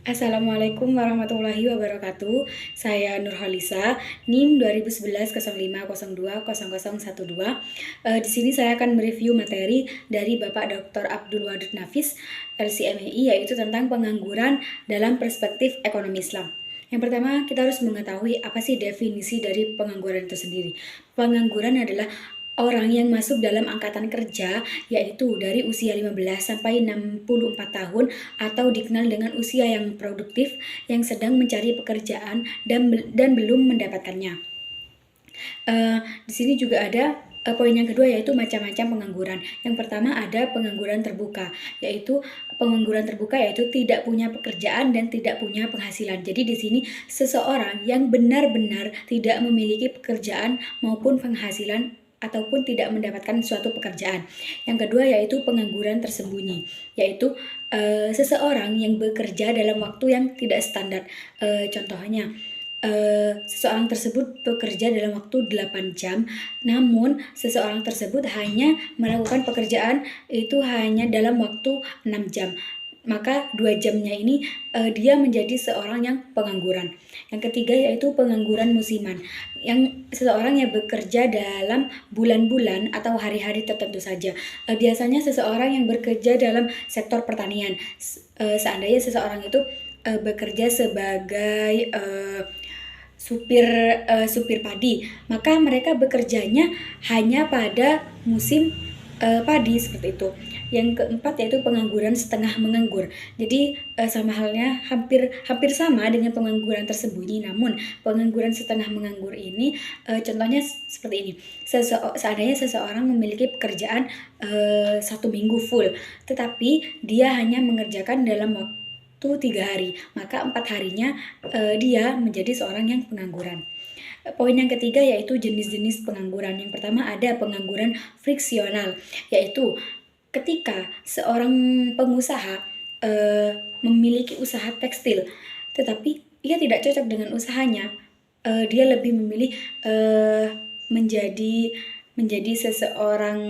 Assalamualaikum warahmatullahi wabarakatuh. Saya Nurhalisa, NIM 2011 05020012. Di sini saya akan mereview materi dari Bapak Dr. Abdul Wadud Nafis, LCMEI, yaitu tentang pengangguran dalam perspektif ekonomi Islam. Yang pertama, kita harus mengetahui apa sih definisi dari pengangguran itu sendiri. Pengangguran adalah orang yang masuk dalam angkatan kerja, yaitu dari usia 15 sampai 64 tahun atau dikenal dengan usia yang produktif, yang sedang mencari pekerjaan dan belum mendapatkannya. Di sini juga ada poin yang kedua, yaitu macam-macam pengangguran. Yang pertama ada pengangguran terbuka, yaitu tidak punya pekerjaan dan tidak punya penghasilan. Jadi di sini seseorang yang benar-benar tidak memiliki pekerjaan maupun penghasilan ataupun tidak mendapatkan suatu pekerjaan. Yang kedua yaitu pengangguran tersembunyi, yaitu seseorang yang bekerja dalam waktu yang tidak standar. Contohnya, seseorang tersebut bekerja dalam waktu 8 jam, namun seseorang tersebut hanya melakukan pekerjaan itu hanya dalam waktu 6 jam. Maka 2 jamnya ini dia menjadi seorang yang pengangguran. Yang ketiga yaitu pengangguran musiman, yang seseorang yang bekerja dalam bulan-bulan atau hari-hari tertentu saja. Biasanya seseorang yang bekerja dalam sektor pertanian, seandainya seseorang itu bekerja sebagai supir padi, maka mereka bekerjanya hanya pada musim padi, seperti itu. Yang keempat yaitu pengangguran setengah menganggur. Jadi sama halnya hampir sama dengan pengangguran tersembunyi, namun pengangguran setengah menganggur ini contohnya seperti ini. Seandainya seseorang memiliki pekerjaan 1 minggu full, tetapi dia hanya mengerjakan dalam waktu 3 hari, maka 4 harinya dia menjadi seorang yang pengangguran. Poin yang ketiga yaitu jenis-jenis pengangguran. Yang pertama ada pengangguran friksional, yaitu ketika seorang pengusaha memiliki usaha tekstil, tetapi ia tidak cocok dengan usahanya, dia lebih memilih menjadi seseorang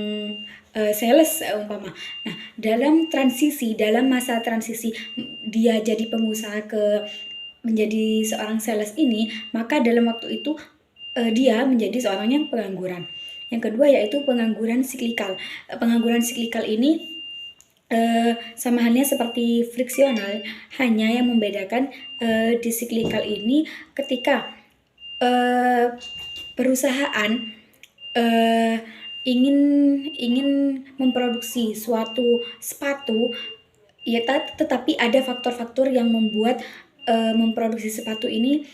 sales umpama. Nah, dalam masa transisi dia jadi pengusaha ke menjadi seorang sales ini, maka dalam waktu itu dia menjadi seorang yang pengangguran. Yang kedua yaitu pengangguran siklikal. Pengangguran siklikal ini sama halnya seperti friksional, hanya yang membedakan di siklikal ini ketika perusahaan ingin memproduksi suatu sepatu, ya, tetapi ada faktor-faktor yang membuat memproduksi sepatu ini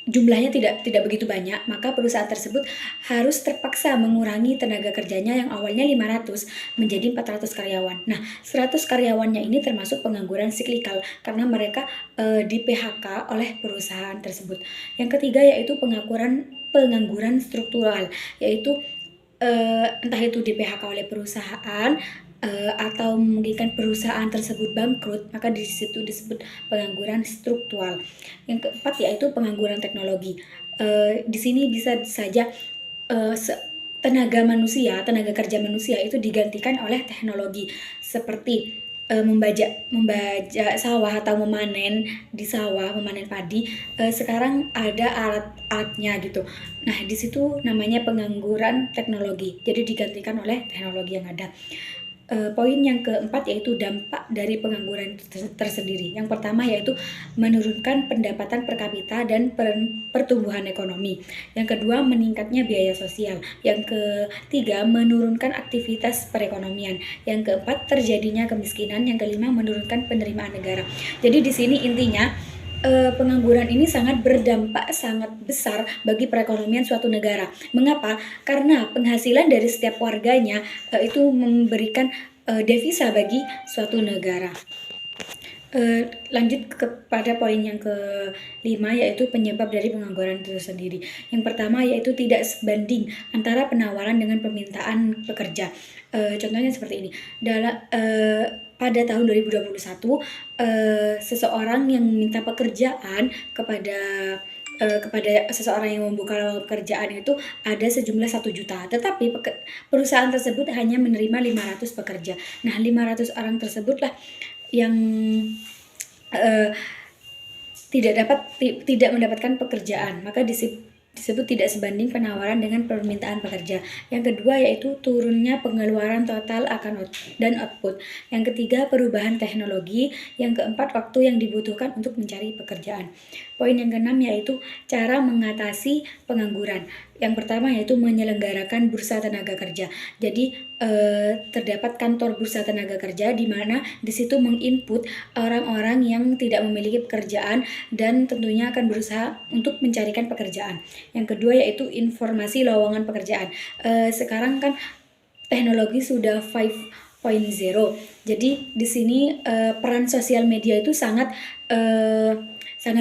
jumlahnya tidak begitu banyak, maka perusahaan tersebut harus terpaksa mengurangi tenaga kerjanya yang awalnya 500 menjadi 400 karyawan. Nah, 100 karyawannya ini termasuk pengangguran siklikal karena mereka di PHK oleh perusahaan tersebut. Yang ketiga yaitu pengangguran struktural, yaitu entah itu di PHK oleh perusahaan atau memungkinkan perusahaan tersebut bangkrut, maka di situ disebut pengangguran struktural. Yang keempat yaitu pengangguran teknologi. Di sini bisa saja tenaga kerja manusia itu digantikan oleh teknologi, seperti membajak sawah atau memanen di sawah, memanen padi. Sekarang ada alat-alatnya gitu. Nah, di situ namanya pengangguran teknologi. Jadi digantikan oleh teknologi yang ada. Poin yang keempat yaitu dampak dari pengangguran tersendiri. Yang pertama yaitu menurunkan pendapatan per kapita dan pertumbuhan ekonomi. Yang kedua, meningkatnya biaya sosial. Yang ketiga, menurunkan aktivitas perekonomian. Yang keempat, terjadinya kemiskinan. Yang kelima, menurunkan penerimaan negara. Jadi di sini intinya pengangguran ini sangat berdampak sangat besar bagi perekonomian suatu negara. Mengapa? Karena penghasilan dari setiap warganya itu memberikan devisa bagi suatu negara. Lanjut kepada poin yang kelima yaitu penyebab dari pengangguran itu sendiri. Yang pertama yaitu tidak sebanding antara penawaran dengan permintaan pekerja. Contohnya seperti ini. Pada tahun 2021 seseorang yang meminta pekerjaan kepada seseorang yang membuka lowongan pekerjaan itu ada sejumlah 1 juta, tetapi perusahaan tersebut hanya menerima 500 pekerja. Nah, 500 orang tersebutlah yang uh, tidak mendapatkan pekerjaan, maka disebut tidak sebanding penawaran dengan permintaan pekerja. Yang kedua yaitu turunnya pengeluaran total dan output. Yang ketiga perubahan teknologi. Yang keempat waktu yang dibutuhkan untuk mencari pekerjaan. Poin yang keenam yaitu cara mengatasi pengangguran. Yang pertama yaitu menyelenggarakan bursa tenaga kerja. Jadi terdapat kantor bursa tenaga kerja di mana di situ menginput orang-orang yang tidak memiliki pekerjaan dan tentunya akan berusaha untuk mencarikan pekerjaan. Yang kedua yaitu informasi lowongan pekerjaan. Sekarang kan teknologi sudah 5.0. Jadi di sini peran sosial media itu sangat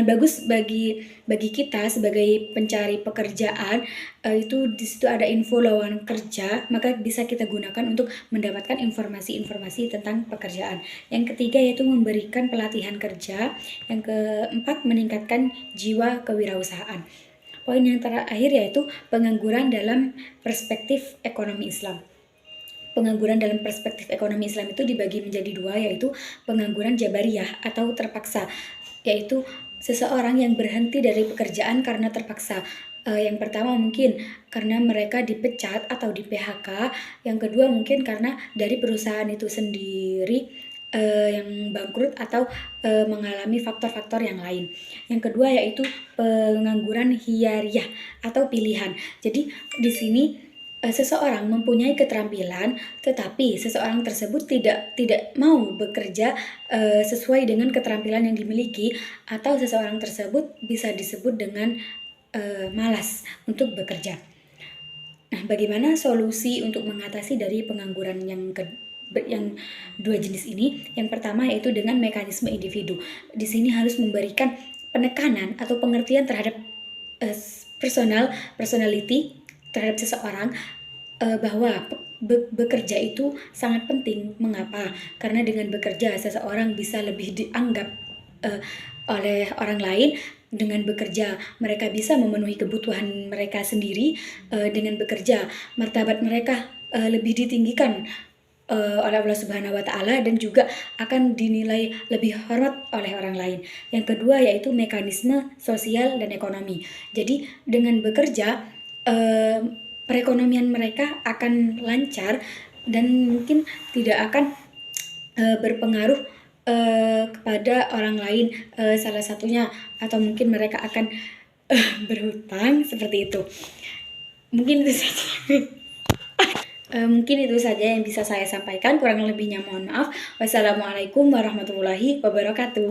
bagus bagi kita sebagai pencari pekerjaan. Itu di situ ada info lowongan kerja, maka bisa kita gunakan untuk mendapatkan informasi-informasi tentang pekerjaan. Yang ketiga yaitu memberikan pelatihan kerja. Yang keempat meningkatkan jiwa kewirausahaan. Poin yang terakhir yaitu pengangguran dalam perspektif ekonomi Islam. Pengangguran dalam perspektif ekonomi Islam itu dibagi menjadi dua, yaitu pengangguran jabariyah atau terpaksa, yaitu seseorang yang berhenti dari pekerjaan karena terpaksa. Yang pertama mungkin karena mereka dipecat atau di PHK, yang kedua mungkin karena dari perusahaan itu sendiri yang bangkrut atau mengalami faktor-faktor yang lain. Yang kedua yaitu pengangguran hiyariyah atau pilihan. Jadi di sini seseorang mempunyai keterampilan, tetapi seseorang tersebut tidak mau bekerja sesuai dengan keterampilan yang dimiliki, atau seseorang tersebut bisa disebut dengan malas untuk bekerja. Nah, bagaimana solusi untuk mengatasi dari pengangguran yang dua jenis ini? Yang pertama yaitu dengan mekanisme individu. Di sini harus memberikan penekanan atau pengertian terhadap personality terhadap seseorang, bahwa bekerja itu sangat penting. Mengapa? Karena dengan bekerja seseorang bisa lebih dianggap oleh orang lain. Dengan bekerja mereka bisa memenuhi kebutuhan mereka sendiri. Dengan bekerja martabat mereka lebih ditinggikan oleh Allah Subhanahu wa Ta'ala, dan juga akan dinilai lebih hormat oleh orang lain. Yang kedua yaitu mekanisme sosial dan ekonomi. Jadi dengan bekerja perekonomian mereka akan lancar dan mungkin tidak akan berpengaruh kepada orang lain, salah satunya, atau mungkin mereka akan berhutang seperti itu. Mungkin itu saja yang bisa saya sampaikan. Kurang lebihnya mohon maaf. Wassalamualaikum warahmatullahi wabarakatuh.